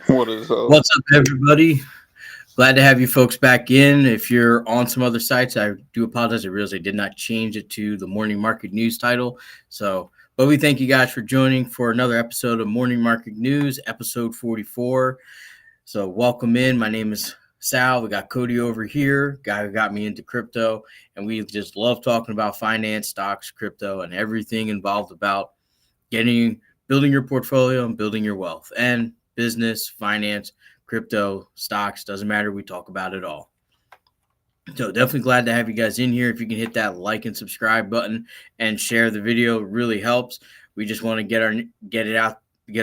What is up? What's up, everybody? Glad to have you folks back in. If you're on some other sites, I do apologize. I realized I did not change it to the morning market news title. But we thank you guys for joining for another episode of Morning Market News, episode 44. So, welcome in. My name is Sal. We got Cody over here, guy who got me into crypto, and we just love talking about finance, stocks, crypto, and everything involved about building your portfolio and building your wealth and business, finance, crypto, stocks, doesn't matter. We talk about it all. So definitely glad to have you guys in here. If you can hit that like and subscribe button and share the video, it really helps. We just want to get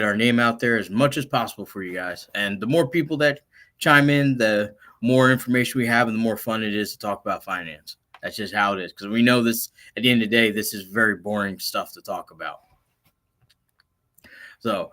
our name out there as much as possible for you guys. And the more people that chime in, the more information we have and the more fun it is to talk about finance. That's just how it is. Because we know this, at the end of the day, this is very boring stuff to talk about. So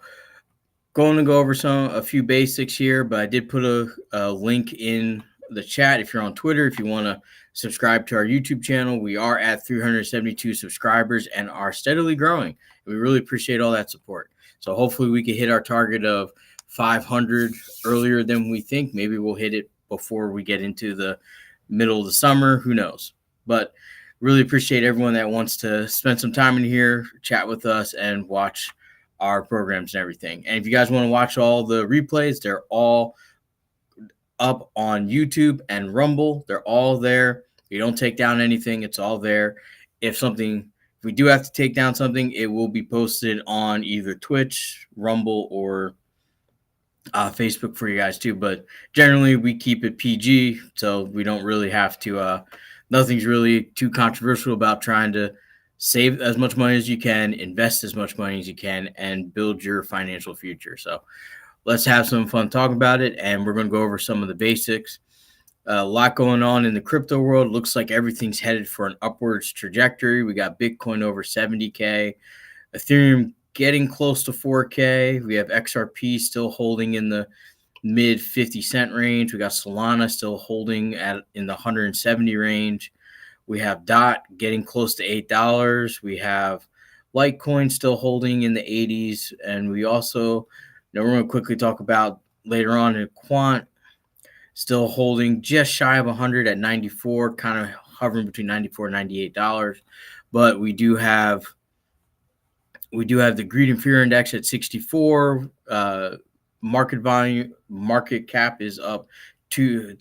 going to go over a few basics here, but I did put a link in the chat. If you're on Twitter, if you want to subscribe to our YouTube channel, we are at 372 subscribers and are steadily growing. We really appreciate all that support. So hopefully we can hit our target of 500 earlier than we think. Maybe we'll hit it before we get into the middle of the summer. Who knows? But really appreciate everyone that wants to spend some time in here, chat with us, and watch our programs and everything. And if you guys want to watch all the replays, they're all up on YouTube and Rumble. They're all there. You don't take down anything. It's all there. If we do have to take down something, it will be posted on either Twitch, Rumble, or Facebook for you guys too. But generally we keep it PG, so we don't really have to, nothing's really too controversial about trying to save as much money as you can, invest as much money as you can, and build your financial future. So let's have some fun talking about it, and we're going to go over some of the basics. A lot going on in the crypto world. Looks like everything's headed for an upwards trajectory. We got Bitcoin over 70K, Ethereum getting close to 4K. We have XRP still holding in the mid 50 cent range. We got Solana still holding in the 170 range. We have DOT getting close to $8. We have Litecoin still holding in the 80s. And we also, we're going to quickly talk about later on in Quant, still holding just shy of 100 at 94, kind of hovering between $94 and $98. But we do have the Greed and Fear Index at 64. Market cap is up to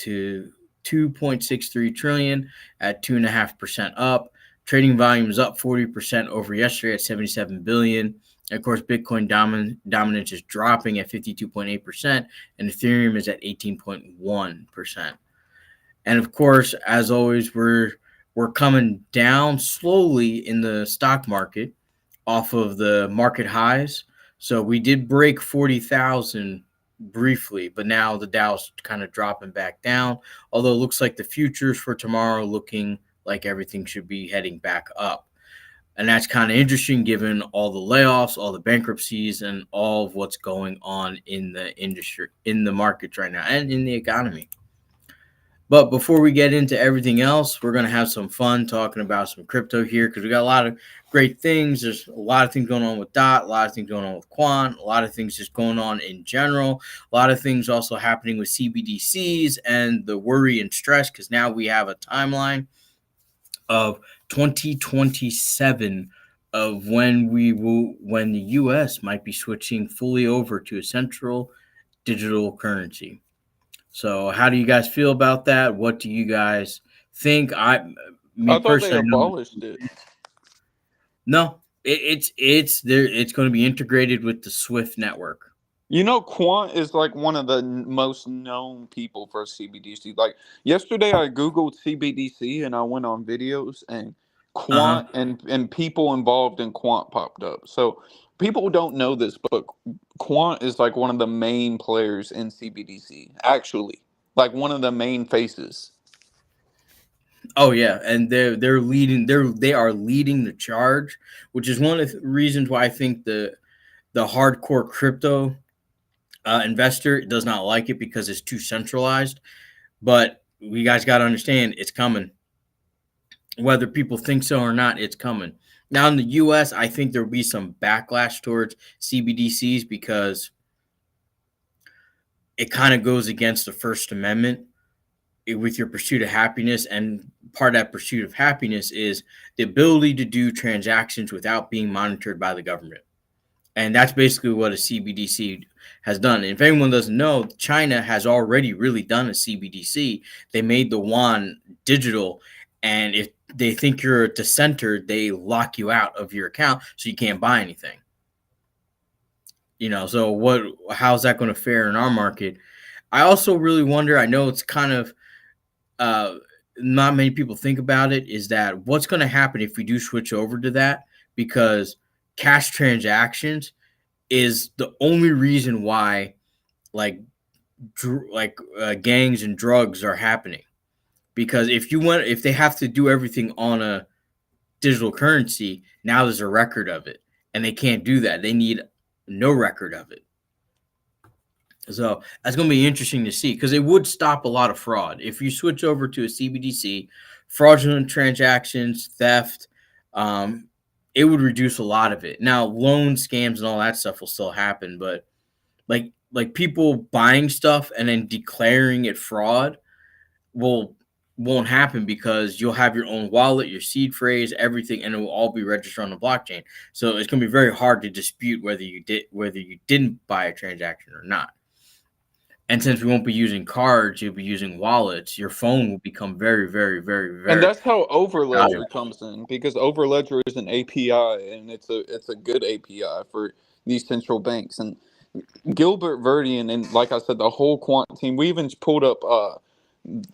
2.63 trillion at 2.5% up. Trading volume is up 40% over yesterday at 77 billion. And of course, Bitcoin dominance is dropping at 52.8%, and Ethereum is at 18.1%. And of course, as always, we're coming down slowly in the stock market off of the market highs. So we did break 40,000 briefly, but now the Dow's kind of dropping back down, although it looks like the futures for tomorrow looking like everything should be heading back up. And that's kind of interesting given all the layoffs, all the bankruptcies, and all of what's going on in the industry, in the markets right now, and in the economy. But before we get into everything else, we're going to have some fun talking about some crypto here because we got a lot of great things. There's a lot of things going on with DOT, a lot of things going on with Quant, a lot of things just going on in general, a lot of things also happening with CBDCs and the worry and stress because now we have a timeline of 2027 of when the U.S. might be switching fully over to a central digital currency. So how do you guys feel about that? What do you guys think? I thought they abolished it. No, it's there. It's going to be integrated with the SWIFT network. Quant is like one of the most known people for CBDC. Like yesterday, I Googled CBDC and I went on videos and Quant and people involved in Quant popped up. So people don't know this, but Quant is like one of the main players in CBDC, actually. Like one of the main faces. Oh yeah, and they are leading the charge, which is one of the reasons why I think the hardcore crypto investor does not like it because it's too centralized. But we guys got to understand it's coming. Whether people think so or not, it's coming. Now in the U.S., I think there'll be some backlash towards CBDCs because it kind of goes against the First Amendment with your pursuit of happiness. And part of that pursuit of happiness is the ability to do transactions without being monitored by the government. And that's basically what a CBDC has done. And if anyone doesn't know, China has already really done a CBDC. They made the yuan digital. And if they think you're a dissenter, they lock you out of your account so you can't buy anything. So how's that going to fare in our market? I also really wonder, I know it's kind of uh, not many people think about it, is that what's going to happen if we do switch over to that? Because cash transactions is the only reason why like gangs and drugs are happening. Because if they have to do everything on a digital currency, now there's a record of it, and they can't do that. They need no record of it. So that's going to be interesting to see, because it would stop a lot of fraud. If you switch over to a CBDC, fraudulent transactions, theft, it would reduce a lot of it. Now, loan scams and all that stuff will still happen, but like people buying stuff and then declaring it fraud won't happen, because you'll have your own wallet, your seed phrase, everything, and it will all be registered on the blockchain. So it's going to be very hard to dispute whether you didn't buy a transaction or not. And since we won't be using cards, you'll be using wallets. Your phone will become very, very, very, And very that's how Overledger valuable. comes in, because Overledger is an API, and it's a good API for these central banks. And Gilbert Verdian, and like I said, the whole quant team. We even pulled up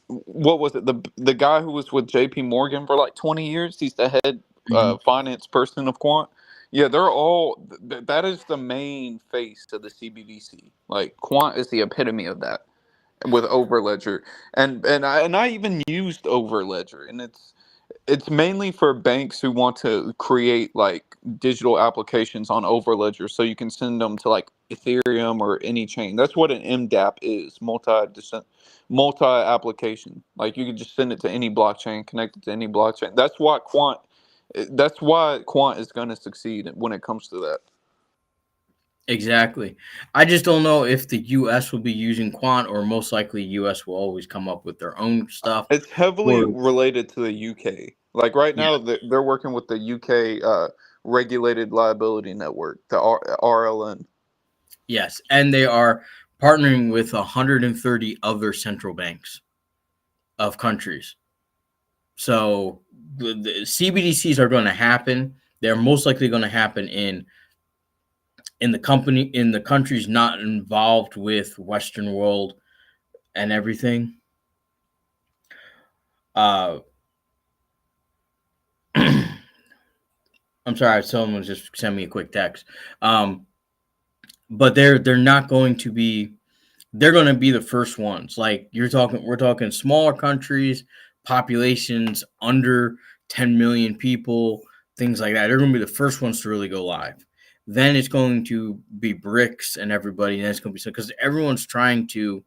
what was it, the guy who was with JP Morgan for like 20 years. He's the head Mhm. finance person of quant. Yeah, they're all that is the main face of the CBDC. Like, quant is the epitome of that with Overledger. And I even used Overledger, and it's mainly for banks who want to create like digital applications on Overledger, so you can send them to like Ethereum or any chain. That's what an MDAP is, multi application. Like, you can just send it to any blockchain, connect it to any blockchain. That's why quant is going to succeed when it comes to that. Exactly. I just don't know if the US will be using quant, or most likely US will always come up with their own stuff. It's heavily Or related to the UK. Like, right yeah, now, they're working with the UK regulated liability network, the RLN. yes, and they are partnering with 130 other central banks of countries. So the CBDCs are going to happen. They're most likely going to happen in the countries not involved with Western world and everything. Uh, I'm sorry, someone just sent me a quick text. But they're not going to be. They're going to be the first ones. Like we're talking smaller countries, populations under 10 million people, things like that. They're going to be the first ones to really go live. Then it's going to be BRICS and everybody, and it's going to be so, because everyone's trying to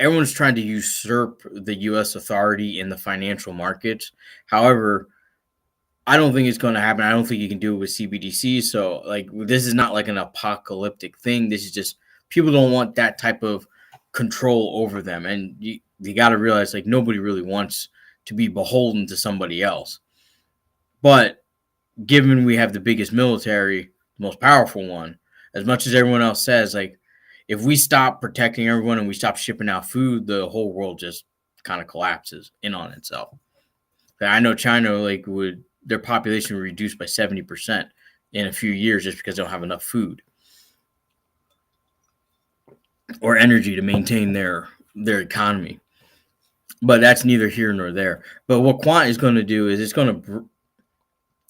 usurp the U.S. authority in the financial markets. However, I don't think it's going to happen. I don't think you can do it with CBDC. So, like, this is not like an apocalyptic thing. This is just people don't want that type of control over them, and you got to realize, like, nobody really wants to be beholden to somebody else. But given we have the biggest military, the most powerful one, as much as everyone else says, like, if we stop protecting everyone and we stop shipping out food, the whole world just kind of collapses in on itself. I know China, like, would their population would reduce by 70% in a few years just because they don't have enough food or energy to maintain their economy. But that's neither here nor there. But what Quant is going to do is it's going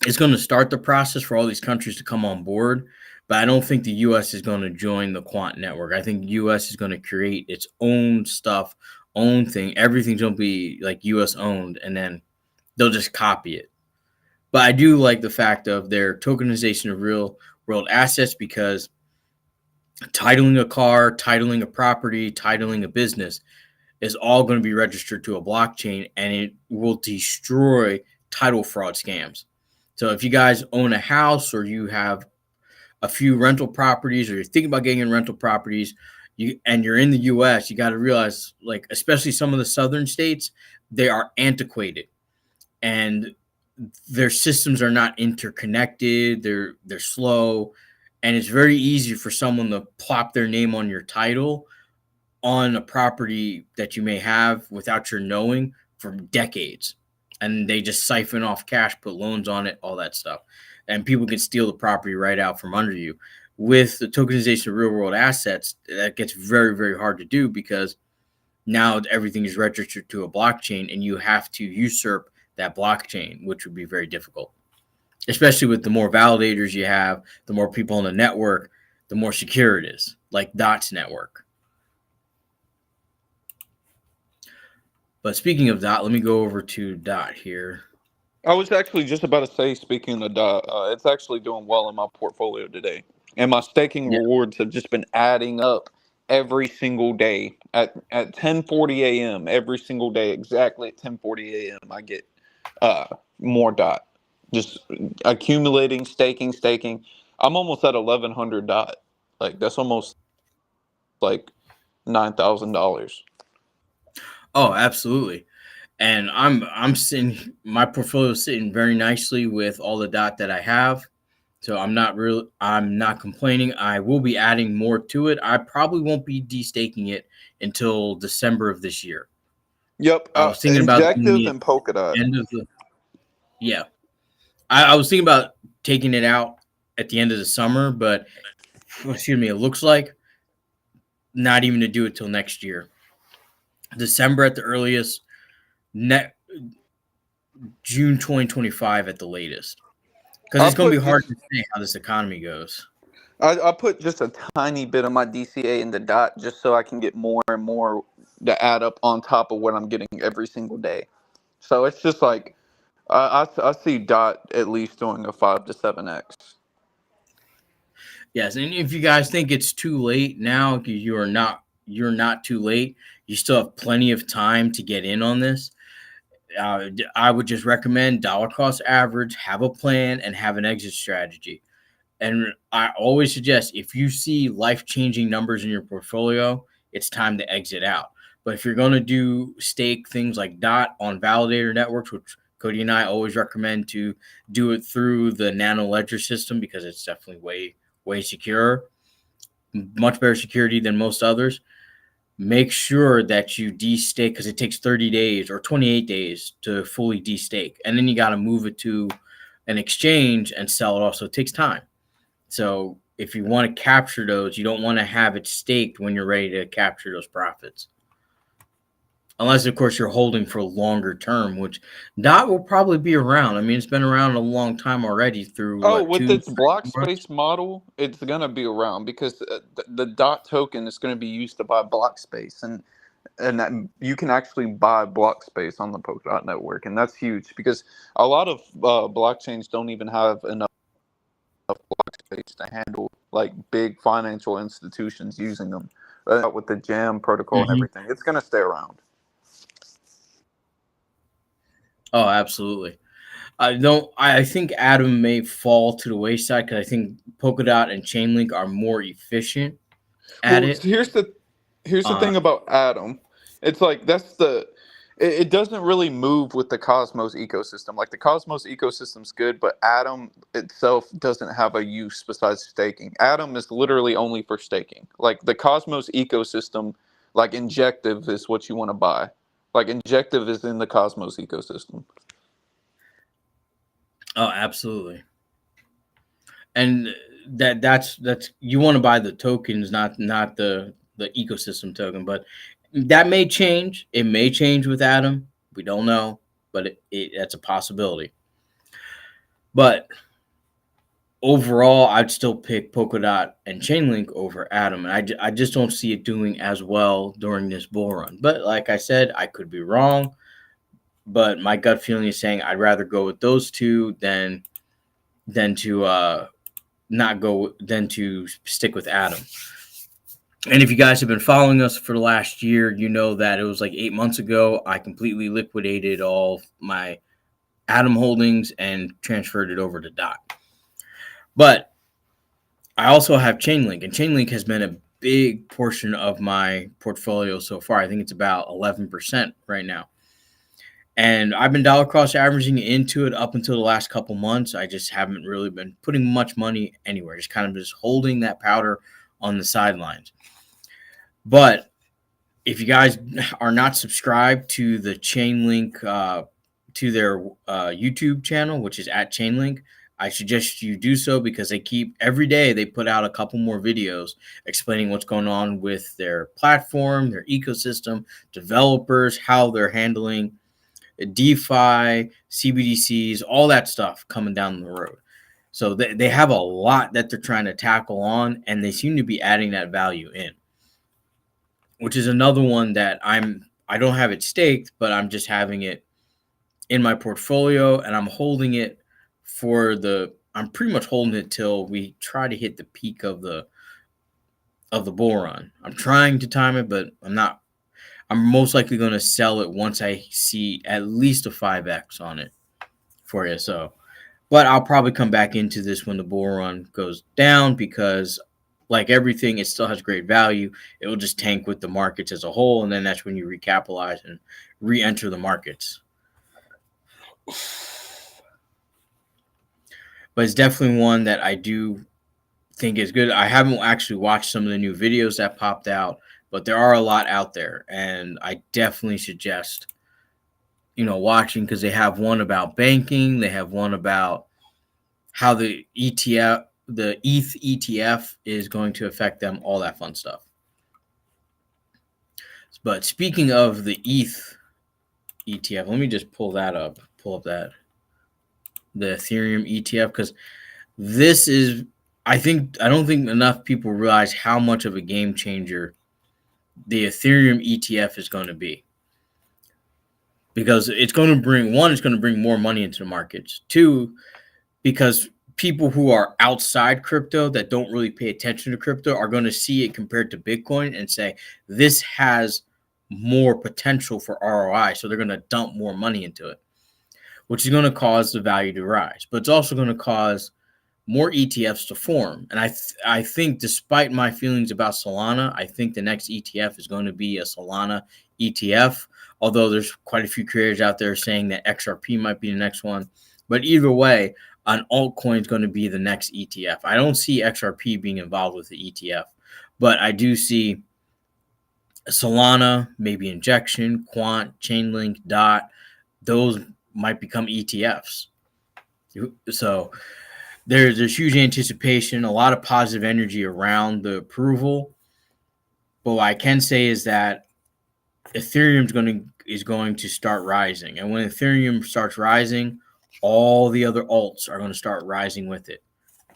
to start the process for all these countries to come on board. But I don't think the U.S. is going to join the Quant network. I think the U.S. is going to create its own stuff, own thing. Everything's going to be like U.S. owned, and then they'll just copy it. But I do like the fact of their tokenization of real world assets, because titling a car, titling a property, titling a business is all going to be registered to a blockchain, and it will destroy title fraud scams. So if you guys own a house, or you have a few rental properties, or you're thinking about getting in rental properties, you're in the US, you got to realize, like, especially some of the southern states, they are antiquated and their systems are not interconnected. They're slow, and it's very easy for someone to plop their name on your title on a property that you may have without your knowing for decades. And they just siphon off cash, put loans on it, all that stuff. And people can steal the property right out from under you. With the tokenization of real world assets, that gets very, very hard to do because now everything is registered to a blockchain and you have to usurp that blockchain, which would be very difficult, especially with the more validators you have, the more people on the network, the more secure it is, like Dot's network. But speaking of Dot, let me go over to Dot here. I was actually just about to say, speaking of Dot, it's actually doing well in my portfolio today. And my staking Yeah. rewards have just been adding up every single day at 10:40 a.m. every single day, exactly at 10:40 a.m. I get more Dot. Just accumulating, staking. I'm almost at 1,100 Dot. Like that's almost like $9,000. Oh, absolutely. And I'm sitting, my portfolio is sitting very nicely with all the Dot that I have. So I'm not complaining. I will be adding more to it. I probably won't be destaking it until December of this year. Yep, I was thinking about doing Injective it and Polkadot. end of the yeah. I was thinking about taking it out at the end of the summer, but excuse me, it looks like not even to do it till next year. December at the earliest, net June 2025 at the latest. Because I it's going to put be hard just to say how this economy goes. I put just a tiny bit of my DCA in the Dot just so I can get more and more to add up on top of what I'm getting every single day. So it's just like I see Dot at least doing a 5 to 7x. Yes, and if you guys think it's too late now, you're not too late. You still have plenty of time to get in on this. I would just recommend dollar cost average, have a plan, and have an exit strategy. And I always suggest if you see life changing numbers in your portfolio, it's time to exit out. But if you're going to do stake things like Dot on validator networks, which Cody and I always recommend to do it through the Nano Ledger system because it's definitely way secure, much better security than most others. Make sure that you de-stake because it takes 30 days or 28 days to fully de-stake. And then you got to move it to an exchange and sell it off. So it takes time. So if you want to capture those, you don't want to have it staked when you're ready to capture those profits. Unless, of course, you're holding for longer term, which Dot will probably be around. I mean, it's been around a long time already through Oh, what, with two, its 3 block months? space model, it's gonna be around because the Dot token is gonna be used to buy block space, and that you can actually buy block space on the Polkadot network, and that's huge because a lot of blockchains don't even have enough block space to handle like big financial institutions using them. With the Jam protocol and Mm-hmm. everything, it's gonna stay around. Oh, absolutely. I don't. I think Atom may fall to the wayside because I think Polkadot and Chainlink are more efficient at Well, it. here's the Uh, thing about Atom. It's like it doesn't really move with the Cosmos ecosystem. Like the Cosmos ecosystem's good, but Atom itself doesn't have a use besides staking. Atom is literally only for staking. Like the Cosmos ecosystem, like Injective is what you want to buy. Like Injective is in the Cosmos ecosystem. oh, absolutely. And that's you want to buy the tokens, not the ecosystem token. But that may change. It may change with Atom. We don't know, but that's a possibility. But overall, I'd still pick Polkadot and Chainlink over Atom, and I just don't see it doing as well during this bull run. But like I said, I could be wrong. But my gut feeling is saying I'd rather go with those two than to not go than to stick with Atom. And if you guys have been following us for the last year, you know that it was like 8 months ago. I completely liquidated all my Atom holdings and transferred it over to Dot. But I also have Chainlink, and Chainlink has been a big portion of my portfolio so far. I think it's about 11% right now. And I've been dollar cost averaging into it up until the last couple months. I just haven't really been putting much money anywhere, just kind of just holding that powder on the sidelines. But if you guys are not subscribed to the Chainlink, to their YouTube channel, which is at Chainlink, I suggest you do so, because they keep every day they put out a couple more videos explaining what's going on with their platform, their ecosystem, developers, how they're handling DeFi, CBDCs, all that stuff coming down the road. So they have a lot that they're trying to tackle on, and they seem to be adding that value in, which is another one that I don't have it staked, but I'm just having it in my portfolio, and I'm holding it I'm pretty much holding it till we try to hit the peak of the bull run. I'm trying to time it, but I'm not. I'm most likely going to sell it once I see at least a 5x on it for you. So, but I'll probably come back into this when the bull run goes down, because like everything, it still has great value. It will just tank with the markets as a whole, and then that's when you recapitalize and re-enter the markets. But it's definitely one that I do think is good. I haven't actually watched some of the new videos that popped out, but there are a lot out there, and I definitely suggest watching, because they have one about banking, they have one about how the ETH ETF is going to affect them, all that fun stuff. But speaking of the ETH ETF, let me just pull up the Ethereum ETF, because this is, I don't think enough people realize how much of a game changer the Ethereum ETF is going to be, because it's going to bring more money into the markets. Two, because people who are outside crypto that don't really pay attention to crypto are going to see it compared to Bitcoin and say, this has more potential for ROI. So they're going to dump more money into it, which is going to cause the value to rise. But it's also going to cause more ETFs to form. And I think, despite my feelings about Solana, I think the next ETF is going to be a Solana ETF, although there's quite a few creators out there saying that XRP might be the next one. But either way, an altcoin is going to be the next ETF. I don't see XRP being involved with the ETF, but I do see Solana, maybe Injection, Quant, Chainlink, DOT. Those might become ETFs. So there's huge anticipation, a lot of positive energy around the approval. But what I can say is that Ethereum is going to start rising, and when Ethereum starts rising, all the other alts are going to start rising with it,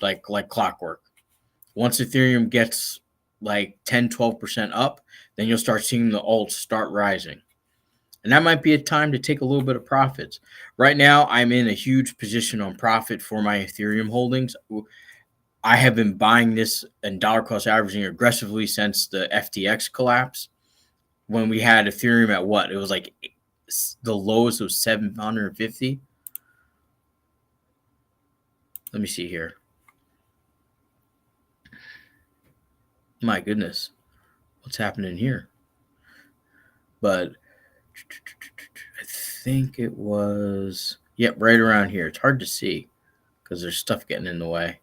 like clockwork. Once Ethereum gets like 10-12% up, then you'll start seeing the alts start rising. And that might be a time to take a little bit of profits. Right now, I'm in a huge position on profit for my Ethereum holdings. I have been buying this and dollar cost averaging aggressively since the FTX collapse. When we had Ethereum at what? It was like the lowest was 750. Let me see here. My goodness. What's happening here? But I think it was, right around here. It's hard to see because there's stuff getting in the way.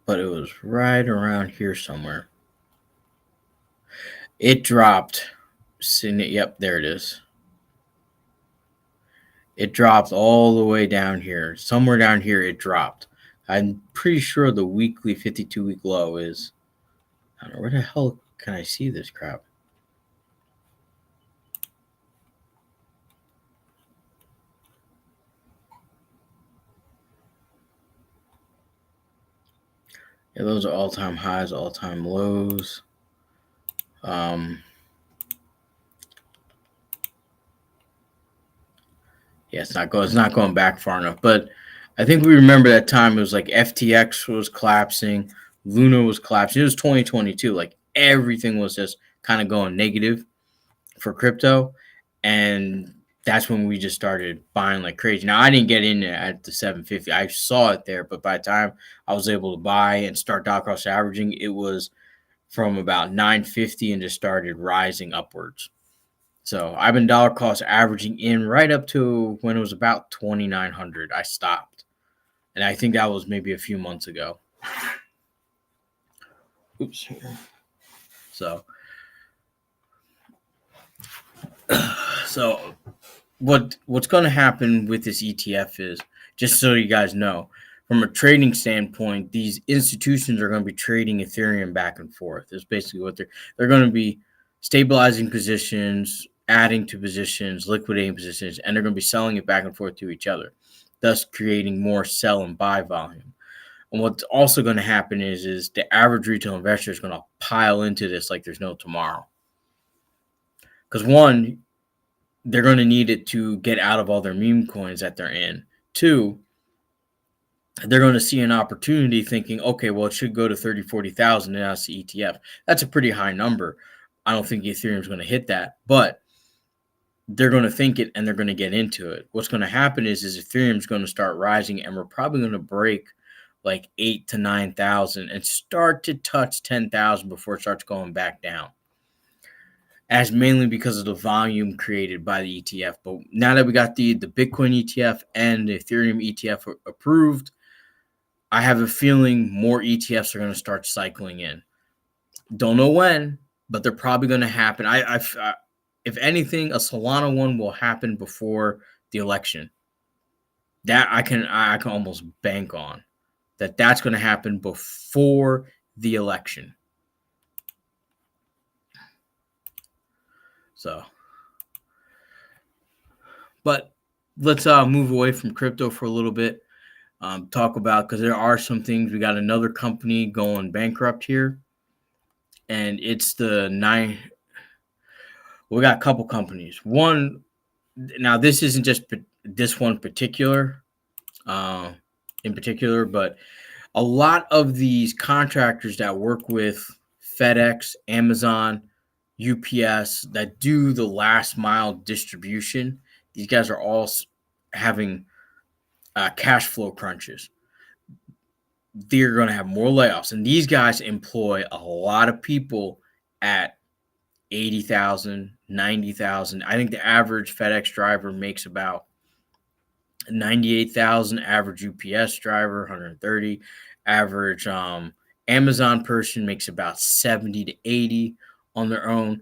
But it was right around here somewhere. It dropped. Yep, there it is. It dropped all the way down here. Somewhere down here it dropped. I'm pretty sure the weekly 52-week low is, I don't know, where the hell can I see this crap? Yeah, those are all-time highs, all-time lows. Yeah, it's not going back far enough. But I think we remember that time. It was like FTX was collapsing, Luna was collapsing. It was 2022. Like everything was just kind of going negative for crypto, and that's when we just started buying like crazy. Now I didn't get in at the 750. I saw it there, but by the time I was able to buy and start dollar cost averaging, it was from about 950 and just started rising upwards. So I've been dollar cost averaging in right up to when it was about 2,900. I stopped, and I think that was maybe a few months ago. Oops. So, so what's going to happen with this ETF is, just so you guys know, from a trading standpoint, these institutions are going to be trading Ethereum back and forth. That's basically what they're going to be stabilizing positions, adding to positions, liquidating positions, and they're going to be selling it back and forth to each other, thus creating more sell and buy volume. And what's also going to happen is the average retail investor is going to pile into this like there's no tomorrow. Because one, they're going to need it to get out of all their meme coins that they're in. Two, they're going to see an opportunity thinking, okay, well, it should go to 30, 40,000 and that's the ETF. That's a pretty high number. I don't think Ethereum is going to hit that, but they're going to think it and they're going to get into it. What's going to happen is Ethereum is going to start rising and we're probably going to break like 8 to 9,000 and start to touch 10,000 before it starts going back down. As mainly because of the volume created by the ETF. But now that we got the Bitcoin ETF and the Ethereum ETF approved, I have a feeling more ETFs are going to start cycling in. Don't know when, but they're probably going to happen. If anything, a Solana one will happen before the election. That I can almost bank on. That's going to happen before the election. So, but let's move away from crypto for a little bit. Talk about, because there are some things. We got another company going bankrupt here, and it's we got a couple companies. One, now this isn't just this one particular, in particular, but a lot of these contractors that work with FedEx, Amazon, UPS, that do the last mile distribution, these guys are all having cash flow crunches. They're going to have more layoffs. And these guys employ a lot of people at 80,000, 90,000. I think the average FedEx driver makes about 98,000, average UPS driver 130, average Amazon person makes about 70 to 80 on their own.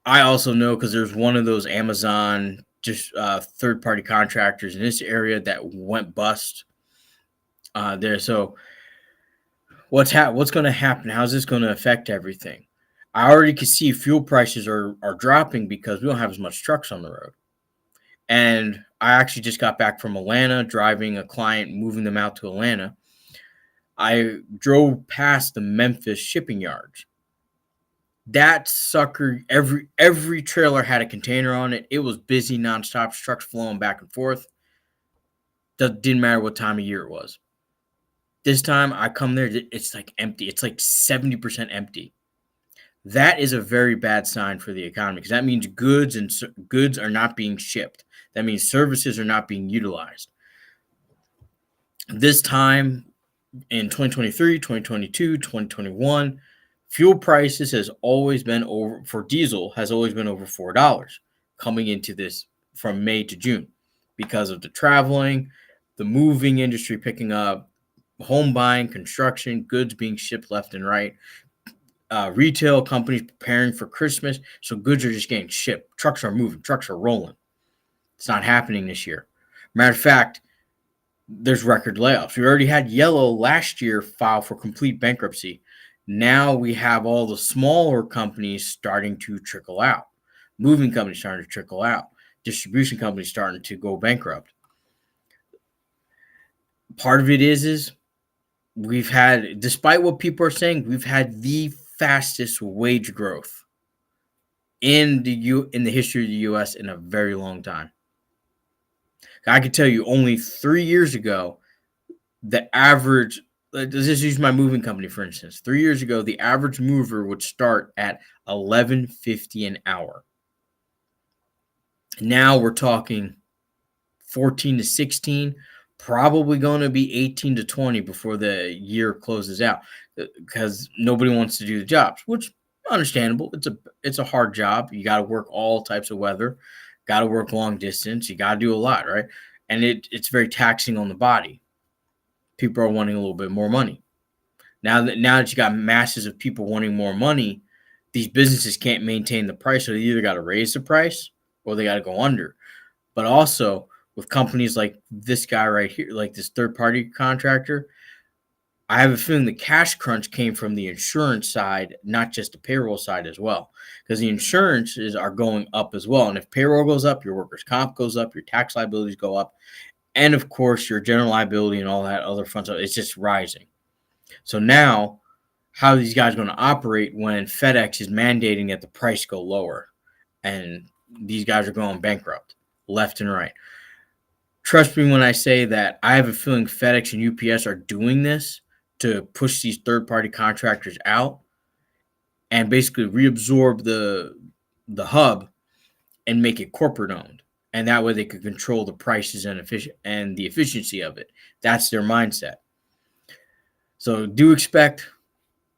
I also know, because there's one of those Amazon just third-party contractors in this area that went bust there. So what's going to happen? How's this going to affect everything? I already can see fuel prices are dropping because we don't have as much trucks on the road. And I actually just got back from Atlanta, driving a client, moving them out to Atlanta. I drove past the Memphis shipping yards. That sucker, every trailer had a container on it. It was busy nonstop, trucks flowing back and forth. Didn't matter what time of year it was. This time I come there, it's like empty. It's like 70% empty. That is a very bad sign for the economy, because that means goods are not being shipped. That means services are not being utilized. This time in 2023, 2022, 2021, fuel prices has always been over, for diesel has always been over $4 coming into this from May to June, because of the traveling, the moving industry picking up, home buying, construction, goods being shipped left and right, retail companies preparing for Christmas. So goods are just getting shipped. Trucks are moving. Trucks are rolling. It's not happening this year. Matter of fact, there's record layoffs. We already had Yellow last year file for complete bankruptcy. Now we have all the smaller companies starting to trickle out. Moving companies starting to trickle out. Distribution companies starting to go bankrupt. Part of it is we've had, despite what people are saying, we've had the fastest wage growth in the history of the U.S. in a very long time. I can tell you, only 3 years ago, the average, let's just use my moving company for instance. 3 years ago, the average mover would start at $11.50 an hour. Now we're talking 14 to 16, probably going to be 18 to 20 before the year closes out, because nobody wants to do the jobs, which understandable. It's a hard job. You got to work all types of weather, got to work long distance. You got to do a lot, right? And it's very taxing on the body. People are wanting a little bit more money. Now that you got masses of people wanting more money, these businesses can't maintain the price, so they either got to raise the price or they got to go under. But also with companies like this guy right here, like this third party contractor, I have a feeling the cash crunch came from the insurance side, not just the payroll side as well, because the insurances are going up as well. And if payroll goes up, your workers' comp goes up, your tax liabilities go up, and of course your general liability and all that other fun stuff, it's just rising. So now, how are these guys going to operate when FedEx is mandating that the price go lower, and these guys are going bankrupt left and right? Trust me when I say that I have a feeling FedEx and UPS are doing this to push these third-party contractors out and basically reabsorb the hub and make it corporate owned. And that way they could control the prices and the efficiency of it. That's their mindset. So do expect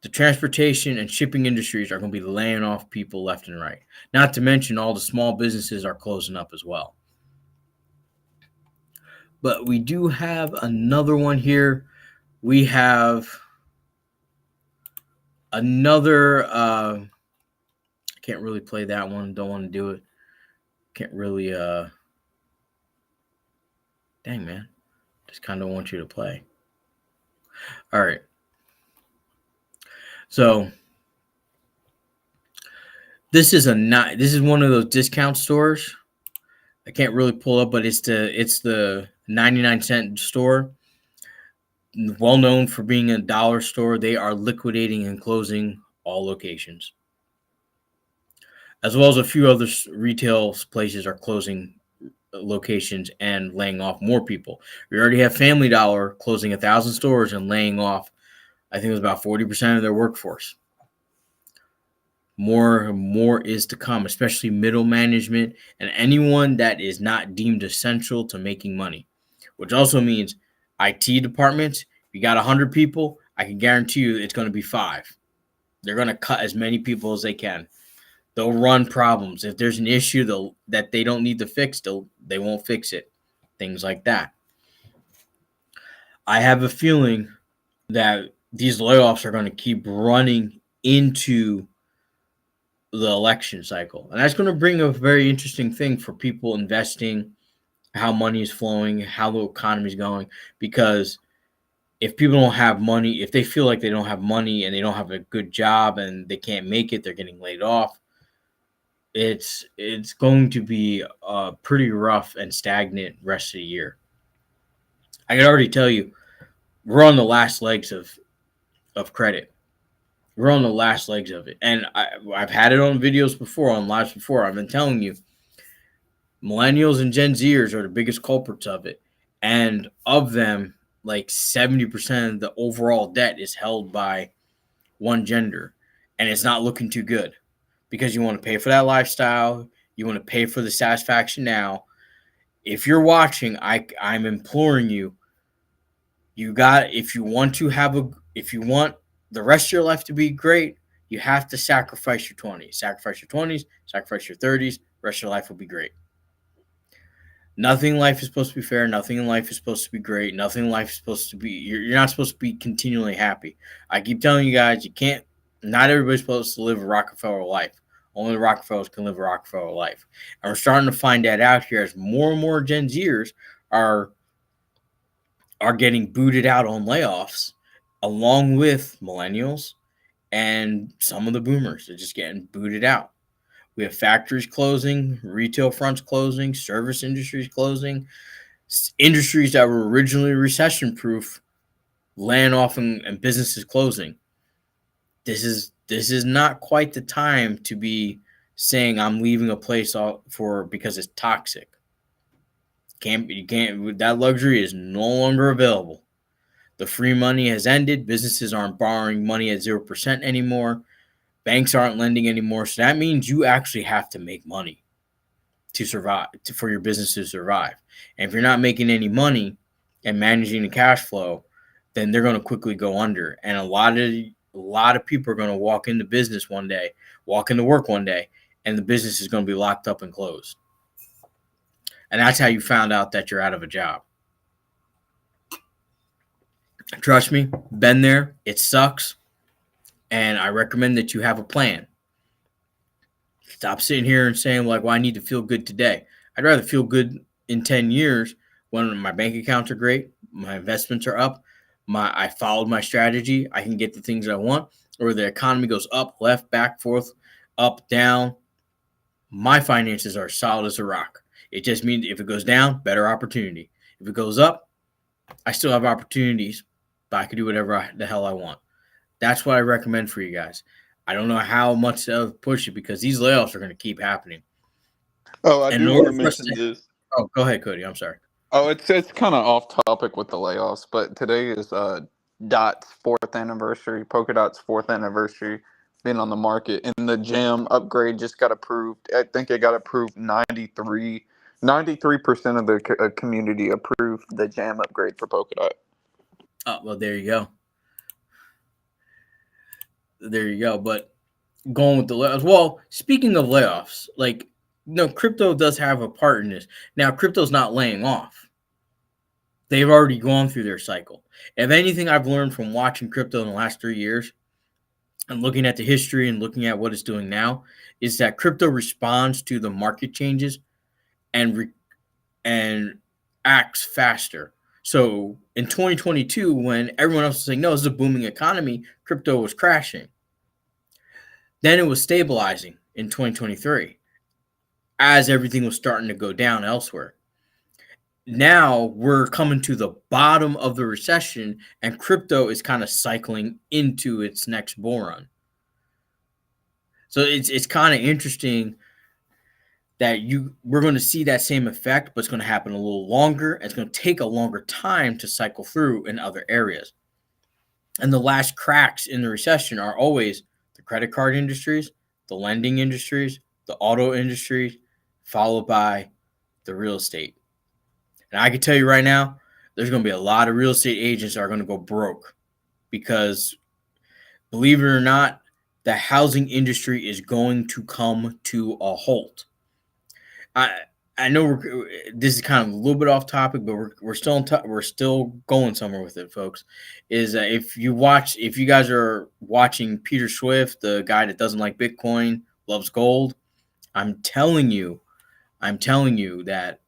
the transportation and shipping industries are going to be laying off people left and right. Not to mention all the small businesses are closing up as well. But we do have another one here. We have another. I can't really play that one. Don't want to do it. Can't really. Dang, man. Just kind of want you to play. All right. So this is one of those discount stores. I can't really pull up, but it's the 99-cent store. Well known for being a dollar store. They are liquidating and closing all locations, as well as a few other retail places are closing locations and laying off more people. We already have Family Dollar closing 1,000 stores and laying off, I think it was about 40% of their workforce. More is to come, especially middle management and anyone that is not deemed essential to making money, which also means IT departments. If you got 100 people, I can guarantee you it's going to be 5. They're going to cut as many people as they can. They'll run problems. If there's an issue that they don't need to fix, they won't fix it. Things like that. I have a feeling that these layoffs are going to keep running into the election cycle. And that's going to bring a very interesting thing for people investing, how money is flowing, how the economy is going. Because if people don't have money, if they feel like they don't have money and they don't have a good job and they can't make it, they're getting laid off. It's going to be a pretty rough and stagnant rest of the year. I can already tell you, we're on the last legs of credit. We're on the last legs of it. And I've had it on videos before, on lives before. I've been telling you, millennials and Gen Zers are the biggest culprits of it. And of them, like 70% of the overall debt is held by one gender. And it's not looking too good because you want to pay for that lifestyle. You want to pay for the satisfaction now. If you're watching, I'm imploring you, if you want the rest of your life to be great, you have to sacrifice your 20s. Sacrifice your 20s, sacrifice your 30s, rest of your life will be great. Nothing in life is supposed to be fair. Nothing in life is supposed to be great. Nothing in life is supposed to be, you're not supposed to be continually happy. I keep telling you guys, not everybody's supposed to live a Rockefeller life. Only the Rockefellers can live a Rockefeller life. And we're starting to find that out here as more and more Gen Zers are getting booted out on layoffs, along with millennials and some of the boomers are just getting booted out. We have factories closing, retail fronts closing, service industries closing, industries that were originally recession-proof laying off and businesses closing. This is not quite the time to be saying I'm leaving a place because it's toxic. You can't. That luxury is no longer available. The free money has ended. Businesses aren't borrowing money at 0% anymore. Banks aren't lending anymore. So that means you actually have to make money to survive, for your business to survive. And if you're not making any money and managing the cash flow, then they're going to quickly go under. And a lot of people are going to walk into business one day, walk into work one day, and the business is going to be locked up and closed. And that's how you found out that you're out of a job. Trust me, been there. It sucks. And I recommend that you have a plan. Stop sitting here and saying, like, well, I need to feel good today. I'd rather feel good in 10 years when my bank accounts are great, my investments are up, I followed my strategy, I can get the things I want, or the economy goes up, left, back, forth, up, down. My finances are solid as a rock. It just means if it goes down, better opportunity. If it goes up, I still have opportunities, but I can do whatever the hell I want. That's what I recommend for you guys. I don't know how much to push it because these layoffs are going to keep happening. Oh, I And in do want to order for us mention this. oh, go ahead, Cody. I'm sorry. Oh, it's kind of off topic with the layoffs, but today is Dot's fourth anniversary, Polka Dot's fourth anniversary being on the market, and the jam upgrade just got approved. I think it got approved 93% of the community approved the jam upgrade for Polka Dot. Oh, well, there you go. There you go. But going with the layoffs. Well, speaking of layoffs, like, no, crypto does have a part in this. Now, crypto's not laying off. They've already gone through their cycle. If anything I've learned from watching crypto in the last 3 years and looking at the history and looking at what it's doing now is that crypto responds to the market changes and acts faster. So in 2022, when everyone else was saying, no, this is a booming economy, crypto was crashing. Then it was stabilizing in 2023 as everything was starting to go down elsewhere. Now we're coming to the bottom of the recession and crypto is kind of cycling into its next bull run. So it's kind of interesting that we're going to see that same effect, but it's going to happen a little longer. It's going to take a longer time to cycle through in other areas. And the last cracks in the recession are always the credit card industries, the lending industries, the auto industries, followed by the real estate. And I can tell you right now, there's going to be a lot of real estate agents that are going to go broke because, believe it or not, the housing industry is going to come to a halt. I know this is kind of a little bit off topic, but we're still we're still going somewhere with it, folks. Is if you guys are watching Peter Swift, the guy that doesn't like Bitcoin, loves gold, I'm telling you that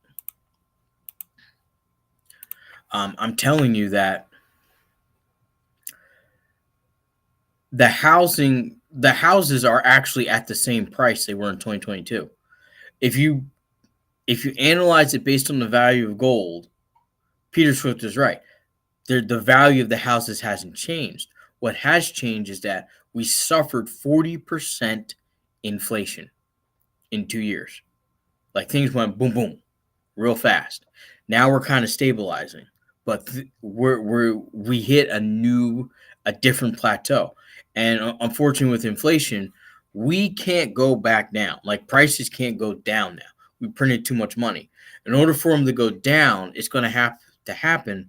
the houses are actually at the same price they were in 2022. If you analyze it based on the value of gold, Peter Swift is right. The value of the houses hasn't changed. What has changed is that we suffered 40% inflation in 2 years. Like things went boom, boom, real fast. Now we're kind of stabilizing, but we hit a different plateau. And unfortunately, with inflation, we can't go back down. Like prices can't go down now. We printed too much money. In order for them to go down, it's going to have to happen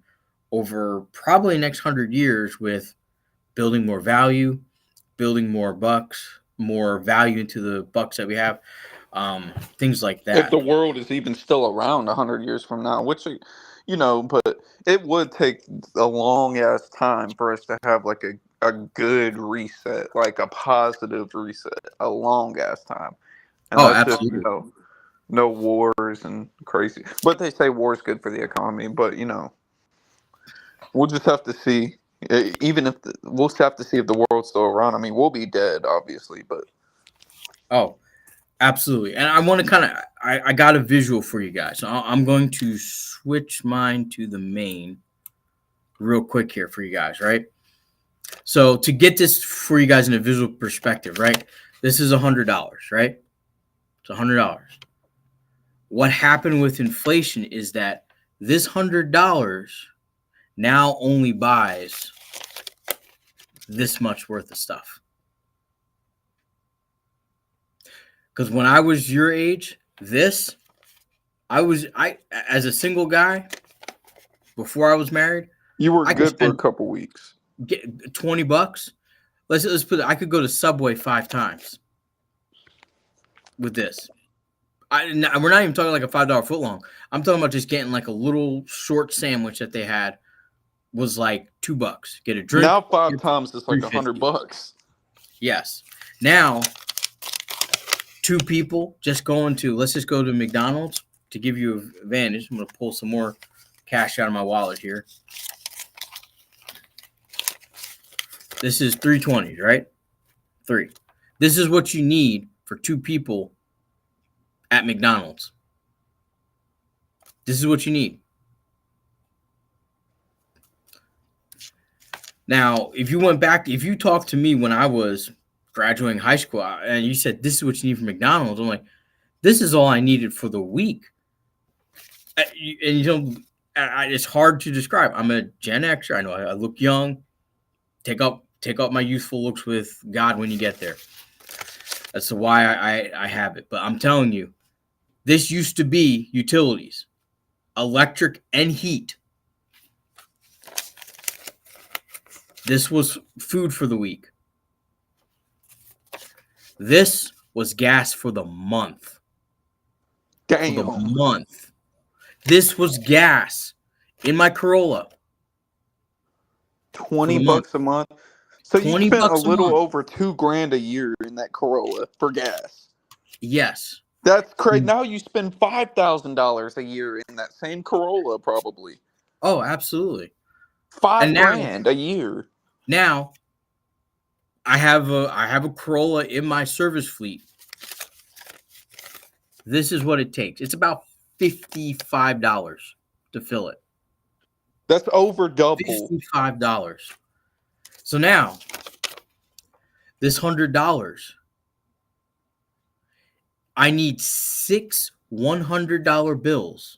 over probably the next 100 years with building more value, building more bucks, more value into the bucks that we have, things like If that. the world is even still around 100 years from now, which, but it would take a long ass time for us to have like a good reset, like a positive reset, a long ass time. And Oh, that's if, absolutely. no wars and crazy. But they say war is good for the economy, but, we'll just have to see. Even if we'll just have to see if the world's still around. I mean, we'll be dead, obviously, but. Oh, absolutely. And I want to kind of, I got a visual for you guys. So I'm going to switch mine to the main real quick here for you guys, right? So to get this for you guys in a visual perspective, right? This is $100, right? It's $100. What happened with inflation is that this $100 now only buys this much worth of stuff. Because when I was your age, this I as a single guy before I was married, You were I could good for a spend couple weeks. get $20. Let's put it, I could go to Subway 5 times with this. We're not even talking like a $5 footlong. I'm talking about just getting like a little short sandwich that they had was like $2. Get a drink. Now 5 It's times is like $100. Yes. Now 2 people just going to, let's just go to McDonald's to give you an advantage. I'm going to pull some more cash out of my wallet here. This is 320s, right? 3. This is what you need for 2 people at McDonald's. This is what you need. Now, if you talked to me when I was graduating high school and you said, this is what you need for McDonald's, I'm like, this is all I needed for the week. And it's hard to describe. I'm a Gen Xer. I know I look young. Take up my youthful looks with God when you get there. That's why I have it. But I'm telling you, this used to be utilities, electric and heat. This was food for the week. This was gas for the month. Damn. For the month. This was gas in my Corolla. $20 a month. So you spent a little month. over $2,000 a year in that Corolla for gas. Yes. That's crazy. Now you spend $5,000 a year in that same Corolla, probably. Oh, absolutely. $5,000 a year. Now, I have a Corolla in my service fleet. This is what it takes. It's about $55 to fill it. That's over double. $55. So now, this $100, I need 6 $100 bills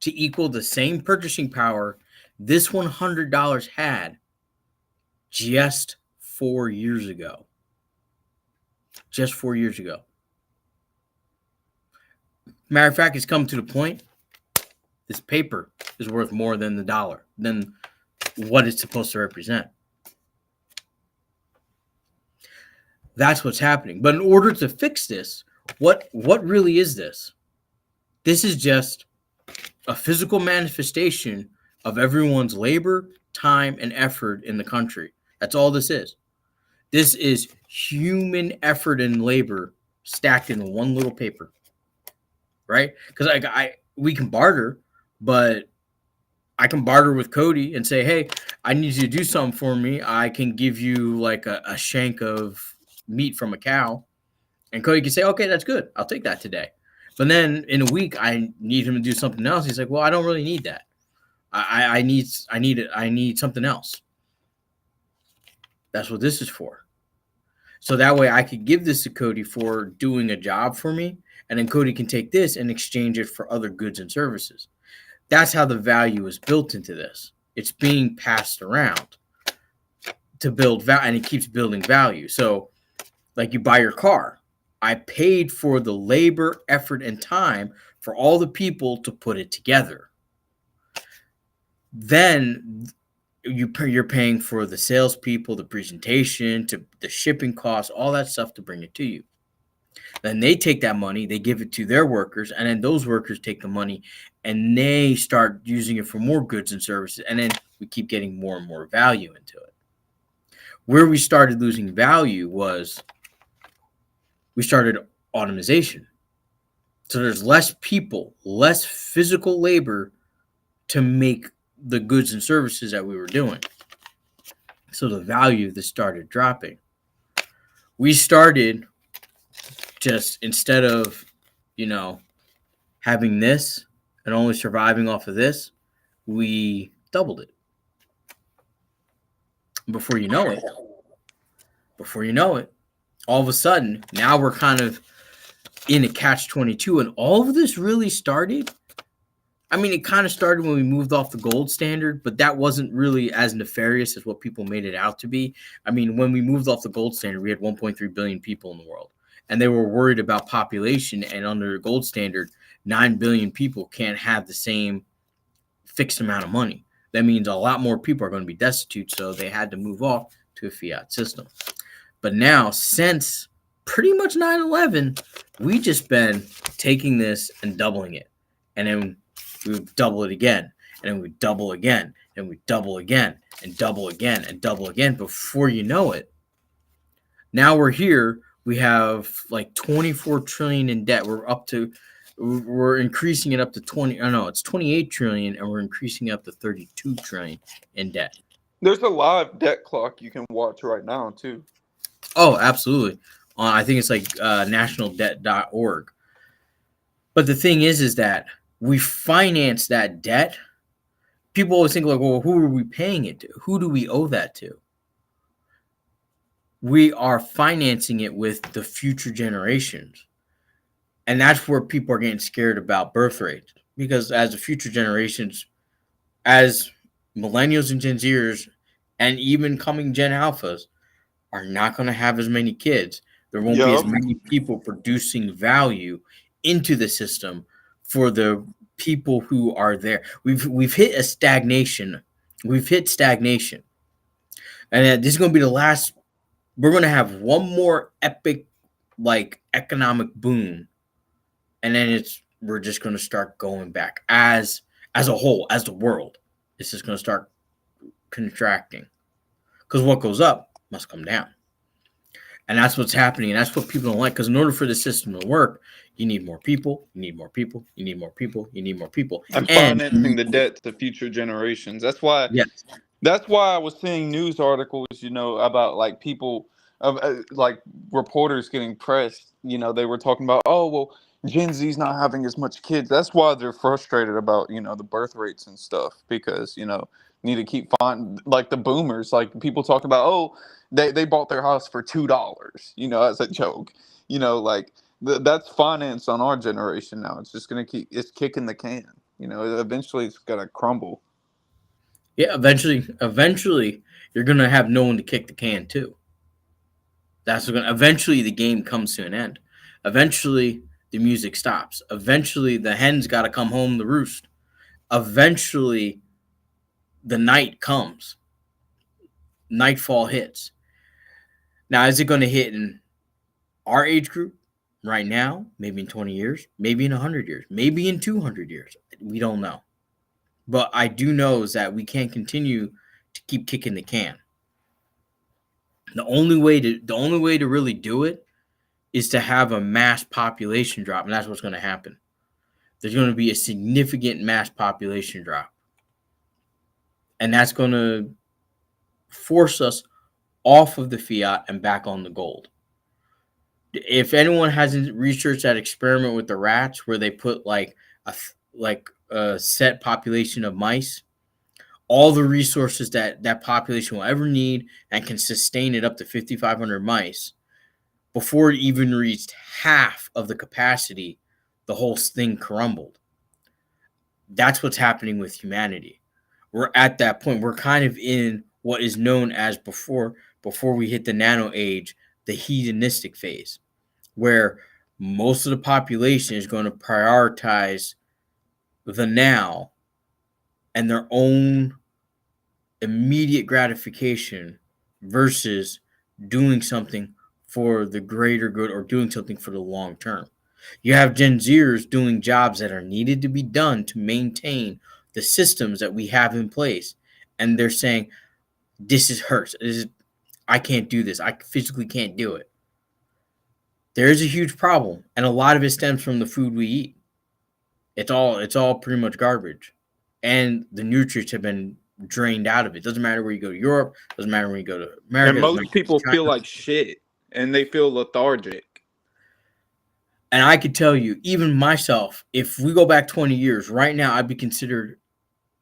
to equal the same purchasing power this $100 had just 4 years ago. Just 4 years ago. Matter of fact, it's come to the point, this paper is worth more than the dollar, than what it's supposed to represent. That's what's happening. But in order to fix this, what really is this? This is just a physical manifestation of everyone's labor, time, and effort in the country. That's all this is. This is human effort and labor stacked in one little paper, right? Because we can barter, but I can barter with Cody and say, hey, I need you to do something for me. I can give you like a shank of meat from a cow. And Cody can say, okay, that's good. I'll take that today. But then in a week, I need him to do something else. He's like, well, I don't really need that. I need something else. That's what this is for. So that way I could give this to Cody for doing a job for me. And then Cody can take this and exchange it for other goods and services. That's how the value is built into this. It's being passed around to build value, and it keeps building value. So like you buy your car. I paid for the labor, effort, and time for all the people to put it together. Then you're paying for the salespeople, the presentation, to the shipping costs, all that stuff to bring it to you. Then they take that money, they give it to their workers, and then those workers take the money and they start using it for more goods and services. And then we keep getting more and more value into it. Where we started losing value was we started automation. So there's less people, less physical labor to make the goods and services that we were doing. So the value of this started dropping. We started just, instead of, having this and only surviving off of this, we doubled it. Before you know it, all of a sudden, now we're kind of in a catch-22. And all of this really started, it kind of started when we moved off the gold standard, but that wasn't really as nefarious as what people made it out to be. When we moved off the gold standard, we had 1.3 billion people in the world, and they were worried about population. And under the gold standard, 9 billion people can't have the same fixed amount of money. That means a lot more people are going to be destitute, so they had to move off to a fiat system. But now, since pretty much 9/11, we just been taking this and doubling it. And then we would double it again. And then we double again. And we double again. And double again. And double again. Before you know it, now we're here. We have like 24 trillion in debt. We're increasing it up to 20. Oh no, it's 28 trillion, and we're increasing it up to 32 trillion in debt. There's a live debt clock you can watch right now too. Oh, absolutely. I think it's like nationaldebt.org. But the thing is that we finance that debt. People always think like, well, who are we paying it to? Who do we owe that to? We are financing it with the future generations. And that's where people are getting scared about birth rates. Because as the future generations, as millennials and Gen Zers, and even coming Gen Alphas, are not going to have as many kids. There won't be as many people producing value into the system for the people who are there. We've hit a stagnation. We've hit stagnation. And this is going to be the last. We're going to have one more epic like economic boom. And then we're just going to start going back as a whole, as the world. It's just going to start contracting. Because what goes up must come down. And that's what's happening. And that's what people don't like. Because in order for the system to work, you need more people. You need more people. You need more people. You need more people. And financing the debt to future generations. That's why. Yes. That's why I was seeing news articles, about like people, like reporters getting pressed. They were talking about, oh well, Gen Z's not having as much kids. That's why they're frustrated about the birth rates and stuff, because need to keep finding, like, the boomers, like people talk about, oh, they bought their house for $2, as a joke, like that's finance on our generation now. It's just gonna it's kicking the can, eventually it's gonna crumble. Yeah, eventually you're gonna have no one to kick the can to. That's gonna eventually the game comes to an end. Eventually the music stops. Eventually the hens gotta come home to roost. Eventually the night comes. Nightfall hits. Now, is it going to hit in our age group right now? Maybe in 20 years? Maybe in 100 years? Maybe in 200 years? We don't know. But I do know is that we can't continue to keep kicking the can. The only way to really do it is to have a mass population drop, and that's what's going to happen. There's going to be a significant mass population drop. And that's going to force us off of the fiat and back on the gold. If anyone hasn't researched that experiment with the rats where they put like a set population of mice, all the resources that population will ever need and can sustain it up to 5,500 mice, before it even reached half of the capacity, the whole thing crumbled. That's what's happening with humanity. We're at that point. We're kind of in what is known as before we hit the nano age, the hedonistic phase, where most of the population is going to prioritize the now and their own immediate gratification versus doing something for the greater good or doing something for the long term. You have Gen Zers doing jobs that are needed to be done to maintain the systems that we have in place. And they're saying, this is hurts. I can't do this. I physically can't do it. There is a huge problem. And a lot of it stems from the food we eat. It's all pretty much garbage. And the nutrients have been drained out of it. Doesn't matter where you go to Europe. Doesn't matter when you go to America. And most people feel like shit. And they feel lethargic. And I could tell you, even myself, if we go back 20 years, right now I'd be considered,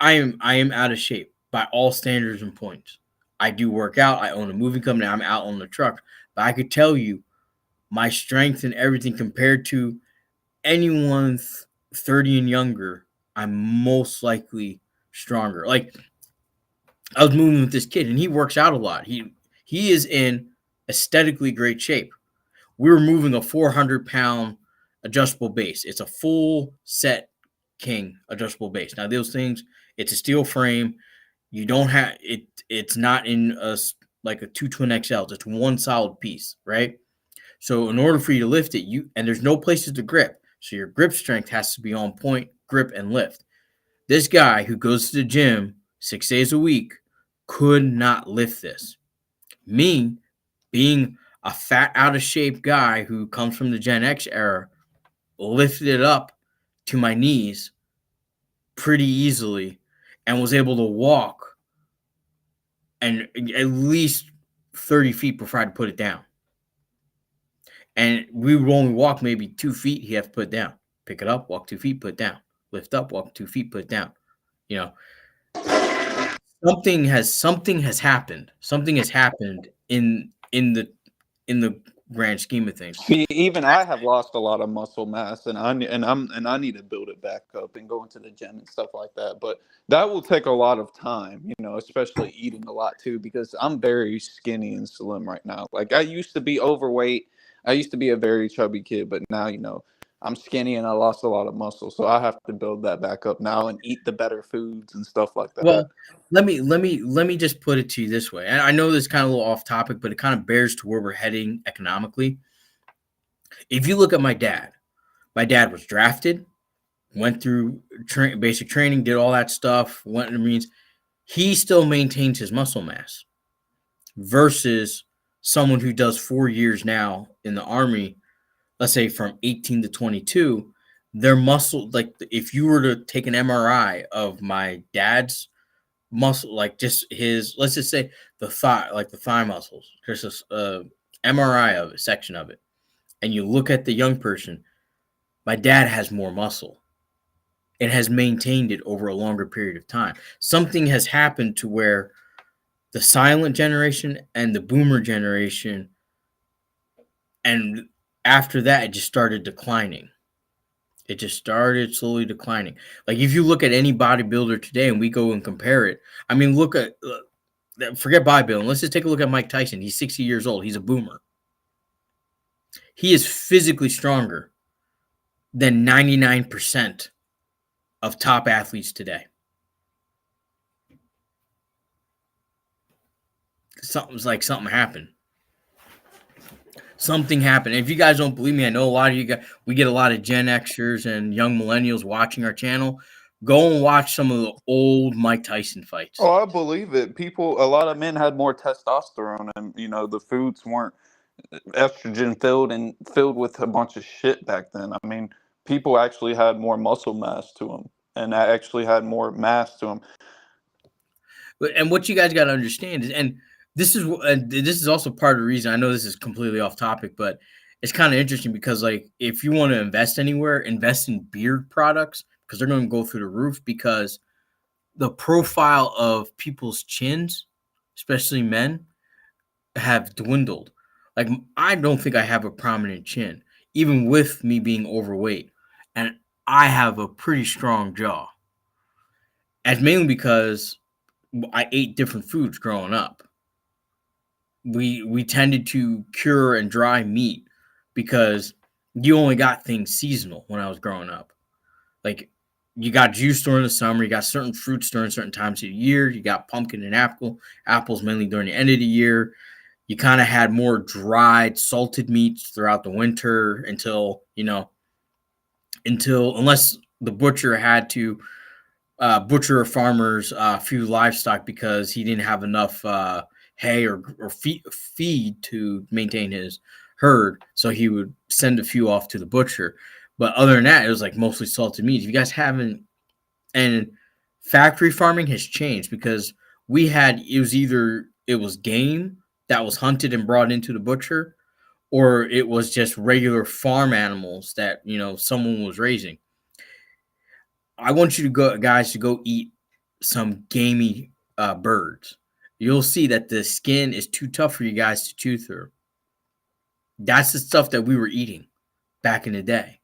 I am out of shape by all standards and points. I do work out. I own a moving company. I'm out on the truck. But I could tell you my strength and everything compared to anyone 30 and younger, I'm most likely stronger. Like, I was moving with this kid, and he works out a lot. He is in aesthetically great shape. We were moving a 400-pound adjustable base. It's a full set king adjustable base. Now those things, it's a steel frame. You don't have it. It's not in a like a 2 twin XL. It's one solid piece, right? So in order for you to lift it, and there's no places to grip. So your grip strength has to be on point, grip and lift. This guy who goes to the gym 6 days a week could not lift this. Me, being a fat, out of shape guy who comes from the Gen X era, lifted it up to my knees pretty easily and was able to walk and at least 30 feet before I had to put it down. And we would only walk maybe 2 feet. He had to put it down, pick it up, walk 2 feet, put it down, lift up, walk 2 feet, put it down. You know, something has happened. Something has happened in the grand scheme of things. See, even I have lost a lot of muscle mass, and I need to build it back up and go into the gym and stuff like that. But that will take a lot of time, especially eating a lot too, because I'm very skinny and slim right now. Like I used to be overweight. I used to be a very chubby kid, but now I'm skinny and I lost a lot of muscle, so I have to build that back up now and eat the better foods and stuff like that. Well, let me just put it to you this way. And I know this is kind of a little off topic, but it kind of bears to where we're heading economically. If you look at my dad was drafted, went through basic training, did all that stuff, went in the Marines. He still maintains his muscle mass versus someone who does 4 years now in the Army, let's say from 18 to 22, their muscle, like if you were to take an MRI of my dad's muscle, like just his, let's just say the thigh muscles, just a MRI of a section of it, and you look at the young person, my dad has more muscle and has maintained it over a longer period of time. Something has happened to where the silent generation and the boomer generation, and after that, it just started declining. It just started slowly declining. Like if you look at any bodybuilder today and we go and compare it, I mean, forget bodybuilding. Let's just take a look at Mike Tyson. He's 60 years old. He's a boomer. He is physically stronger than 99% of top athletes today. Something happened. Something happened. If you guys don't believe me, I know a lot of you guys, we get a lot of Gen Xers and young millennials watching our channel. Go and watch some of the old Mike Tyson fights. Oh, I believe it. A lot of men had more testosterone, and the foods weren't estrogen filled with a bunch of shit back then. I mean, people actually had more muscle mass to them, and I actually had more mass to them. And what you guys got to understand is, and this is also part of the reason, I know this is completely off topic, but it's kind of interesting because, like, if you want to invest anywhere, invest in beard products because they're going to go through the roof, because the profile of people's chins, especially men, have dwindled. Like, I don't think I have a prominent chin, even with me being overweight, and I have a pretty strong jaw. And mainly because I ate different foods growing up. We tended to cure and dry meat because you only got things seasonal when I was growing up. Like, you got juice during the summer, you got certain fruits during certain times of the year, you got pumpkin and apples mainly during the end of the year. You kind of had more dried, salted meats throughout the winter until unless the butcher had to butcher a farmer's few livestock because he didn't have enough hay or feed to maintain his herd, so he would send a few off to the butcher. But other than that, it was like mostly salted meat. If you guys haven't, and factory farming has changed because it was game that was hunted and brought into the butcher, or it was just regular farm animals that someone was raising. I want you guys to go eat some gamey birds. You'll see that the skin is too tough for you guys to chew through. That's the stuff that we were eating back in the day.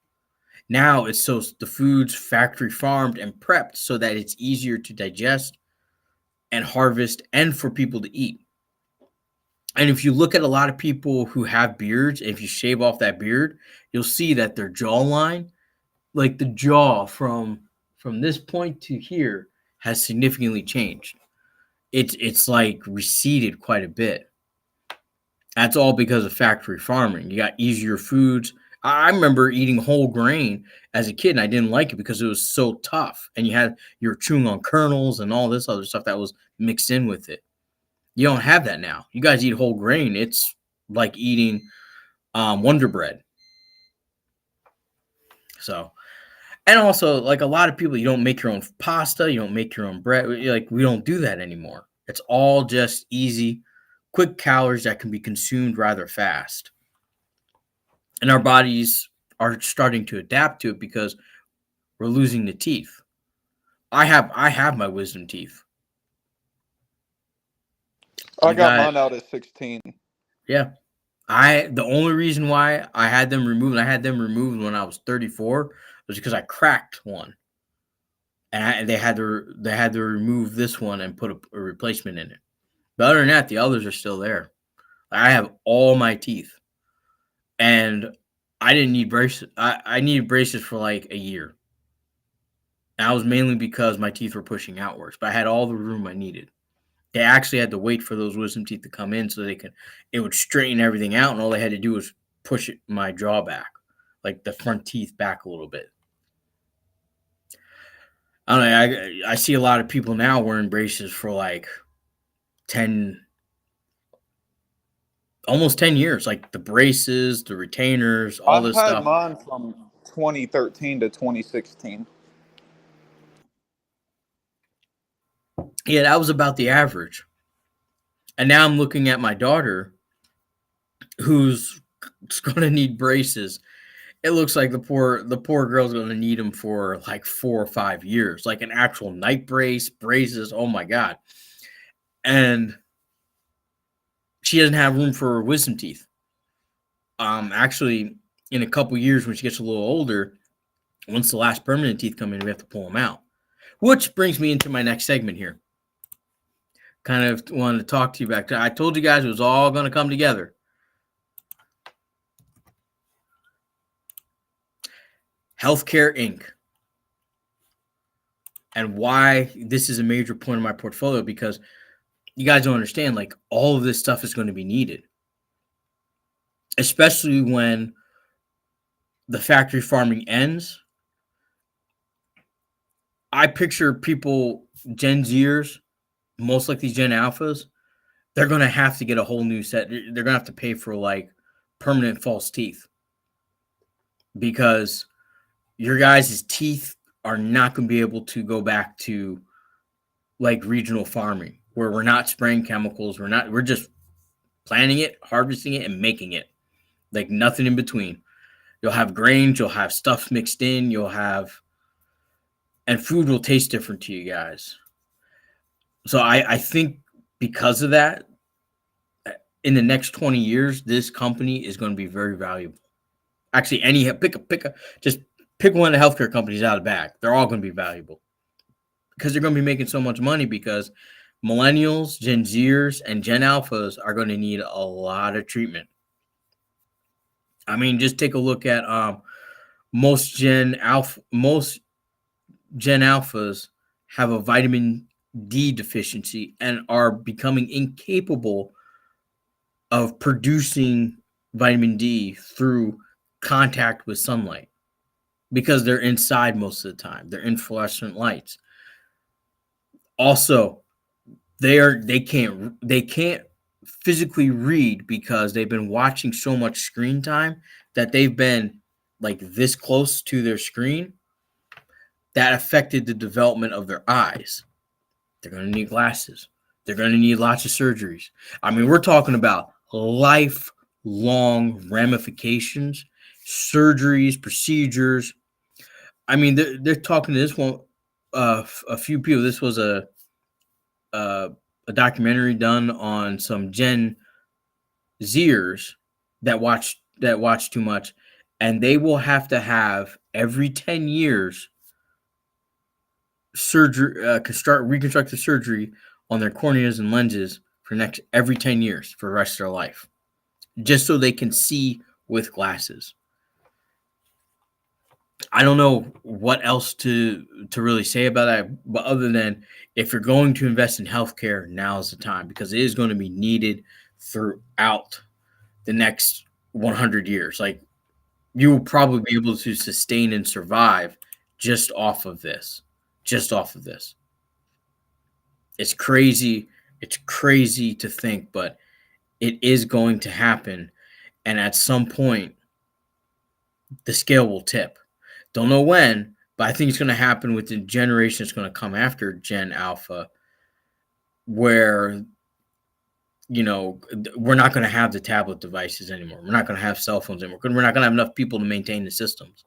Now it's so the food's factory farmed and prepped so that it's easier to digest and harvest and for people to eat. And if you look at a lot of people who have beards, if you shave off that beard, you'll see that their jawline, like the jaw from this point to here, has significantly changed. It's like receded quite a bit. That's all because of factory farming. You got easier foods. I remember eating whole grain as a kid, and I didn't like it because it was so tough, and you were chewing on kernels and all this other stuff that was mixed in with it. You don't have that now. You guys eat whole grain. It's like eating Wonder Bread. So, and also, like a lot of people, you don't make your own pasta, you don't make your own bread. Like we don't do that anymore. It's all just easy, quick calories that can be consumed rather fast. And our bodies are starting to adapt to it because we're losing the teeth. I have my wisdom teeth. I You got got mine out at 16. yeah. The only reason why I had them removed, and I had them removed when I was 34, was because I cracked one, and they had to remove this one and put a replacement in it. But other than that, the others are still there. I have all my teeth, and I didn't need braces. I needed braces for like a year. And that was mainly because my teeth were pushing outwards, but I had all the room I needed. They actually had to wait for those wisdom teeth to come in so it would straighten everything out, and all they had to do was push my jaw back, like the front teeth back a little bit. I don't know. I see a lot of people now wearing braces for like 10, almost 10 years, like the braces, the retainers, all I this had stuff. mine from 2013 to 2016. Yeah, that was about the average. And now I'm looking at my daughter who's going to need braces. It looks like the poor girl's going to need them for like 4 or 5 years, like an actual night braces. Oh my god! And she doesn't have room for her wisdom teeth. Actually, in a couple years when she gets a little older, once the last permanent teeth come in, we have to pull them out. Which brings me into my next segment here. Kind of wanted to talk to you back. I told you guys it was all going to come together. Healthcare Inc. And why this is a major point of my portfolio, because you guys don't understand, like all of this stuff is going to be needed, especially when the factory farming ends. I picture people, Gen Zers, most likely Gen Alphas, they're going to have to get a whole new set. They're going to have to pay for like permanent false teeth because your guys' teeth are not going to be able to go back to like regional farming where we're not spraying chemicals. We're just planting it, harvesting it, and making it. Like nothing in between. You'll have grains, you'll have stuff mixed in, and food will taste different to you guys. So I think because of that, in the next 20 years, this company is going to be very valuable. Actually, just pick one of the healthcare companies out of the bag. They're all going to be valuable because they're going to be making so much money because millennials, Gen Zers, and Gen Alphas are going to need a lot of treatment. I mean, just take a look at most Gen Alphas have a vitamin D deficiency and are becoming incapable of producing vitamin D through contact with sunlight because they're inside most of the time. They're in fluorescent lights. Also, they can't physically read because they've been watching so much screen time that they've been like this close to their screen. That affected the development of their eyes. They're going to need glasses. They're going to need lots of surgeries. I mean, we're talking about lifelong ramifications, surgeries, procedures. I mean, they're talking to this one, a few people. This was a documentary done on some Gen Zers that watch too much, and they will have to have every 10 years surgery, reconstructive surgery on their corneas and lenses for next every 10 years for the rest of their life, just so they can see with glasses. I don't know what else to really say about that, but other than if you're going to invest in healthcare, now is the time, because it is going to be needed throughout the next 100 years. Like, you will probably be able to sustain and survive just off of this. Just off of this. It's crazy. It's crazy to think, but it is going to happen. And at some point, the scale will tip. Don't know when, but I think it's going to happen with the generation that's going to come after Gen Alpha, where, you know, we're not going to have the tablet devices anymore. We're not going to have cell phones anymore. We're not going to have enough people to maintain the systems.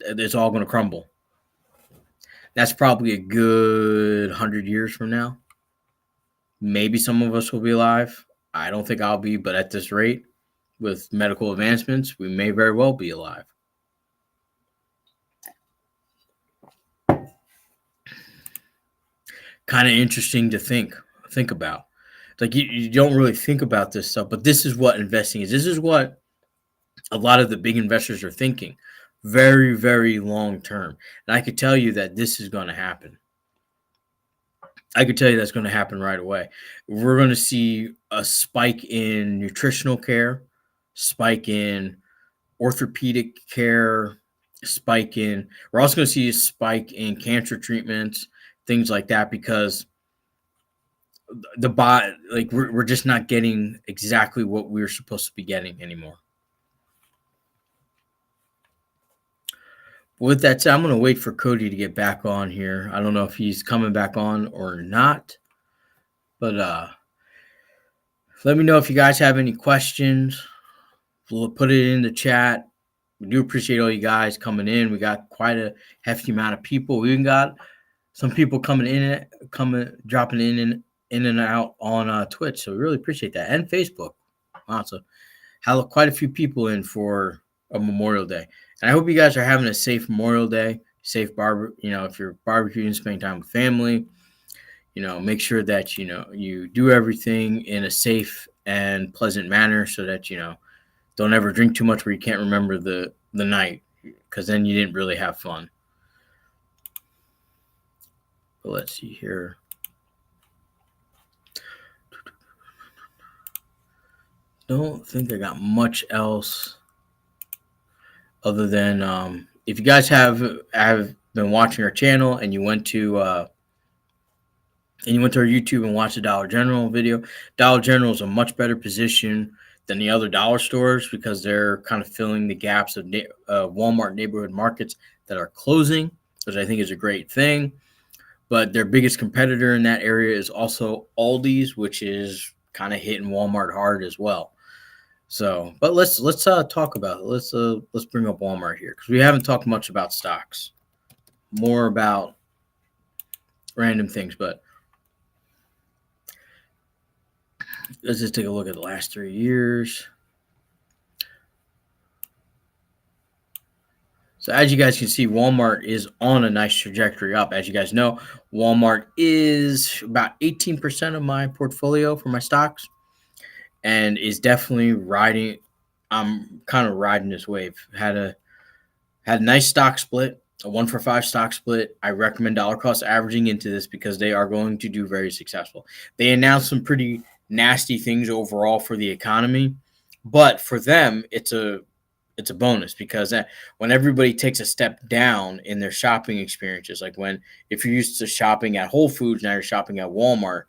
It's all going to crumble. That's probably a good 100 years from now. Maybe some of us will be alive. I don't think I'll be, but at this rate, with medical advancements, we may very well be alive. Kind of interesting to think about. Like, you don't really think about this stuff, but this is what investing is. This is what a lot of the big investors are thinking. Very, very long term. And I could tell you that this is going to happen. I could tell you that's going to happen right away. We're going to see a spike in nutritional care, spike in orthopedic care, we're also going to see a spike in cancer treatments, things like that, because the bot, like, we're just not getting exactly what we're supposed to be getting anymore. With that said, I'm going to wait for Cody to get back on here. I don't know if he's coming back on or not, but let me know if you guys have any questions. We'll put it in the chat. We do appreciate all you guys coming in. We got quite a hefty amount of people. We even got some people dropping in and out on Twitch. So we really appreciate that, and Facebook. Wow, so have quite a few people in for a Memorial Day. And I hope you guys are having a safe Memorial Day, safe if you're barbecuing, spending time with family, make sure that, you do everything in a safe and pleasant manner, so that, don't ever drink too much where you can't remember the night, because then you didn't really have fun. But let's see here. Don't think I got much else other than if you guys have been watching our channel and you went to our YouTube and watched the Dollar General video. Dollar General is a much better position than the other dollar stores, because they're kind of filling the gaps of Walmart neighborhood markets that are closing, which I think is a great thing. But their biggest competitor in that area is also Aldi's, which is kind of hitting Walmart hard as well. So, but let's talk about it. Let's bring up Walmart here, because we haven't talked much about stocks, more about random things. But let's just take a look at the last 3 years. So as you guys can see, Walmart is on a nice trajectory up. As you guys know, Walmart is about 18% of my portfolio for my stocks, and is definitely riding. I'm kind of riding this wave. Had a nice stock split, a 1-for-5 stock split. I recommend dollar cost averaging into this, because they are going to do very successful. They announced some pretty nasty things overall for the economy, but for them, it's a bonus, because when everybody takes a step down in their shopping experiences, like if you're used to shopping at Whole Foods, now you're shopping at Walmart,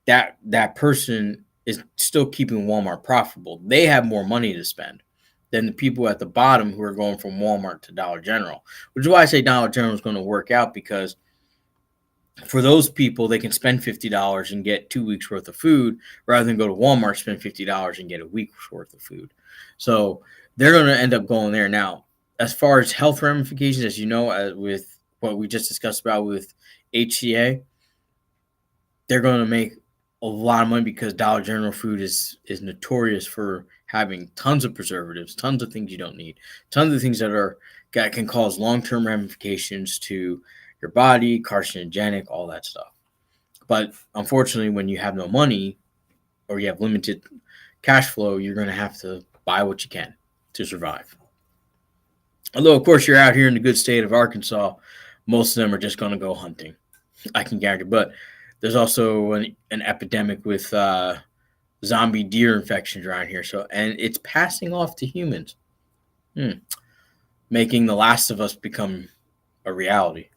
that person is still keeping Walmart profitable. They have more money to spend than the people at the bottom who are going from Walmart to Dollar General, which is why I say Dollar General is going to work out, because for those people, they can spend $50 and get 2 weeks worth of food, rather than go to Walmart, spend $50 and get a week's worth of food. So they're going to end up going there. Now, as far as health ramifications, as you know, with what we just discussed about with HCA, they're going to make a lot of money, because Dollar General food is notorious for having tons of preservatives, tons of things you don't need, tons of things that can cause long-term ramifications to your body, carcinogenic, all that stuff. But unfortunately, when you have no money or you have limited cash flow, you're going to have to buy what you can to survive. Although, of course, you're out here in the good state of Arkansas, most of them are just going to go hunting. I can guarantee. But there's also an epidemic with zombie deer infections around here. So, and it's passing off to humans, making The Last of Us become a reality.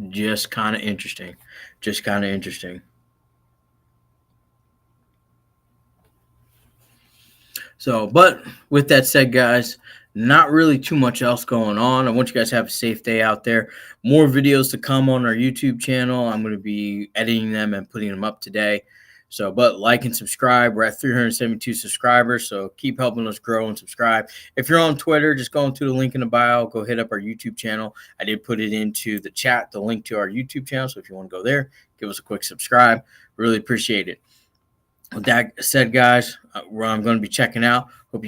Just kind of interesting. Just kind of interesting. So, but with that said, guys, not really too much else going on. I want you guys to have a safe day out there. More videos to come on our YouTube channel. I'm going to be editing them and putting them up today. So, but like and subscribe. We're at 372 subscribers. So keep helping us grow and subscribe. If you're on Twitter, just go into the link in the bio. Go hit up our YouTube channel. I did put it into the chat, the link to our YouTube channel. So if you want to go there, give us a quick subscribe. Really appreciate it. With that said, guys, I'm going to be checking out. Hope you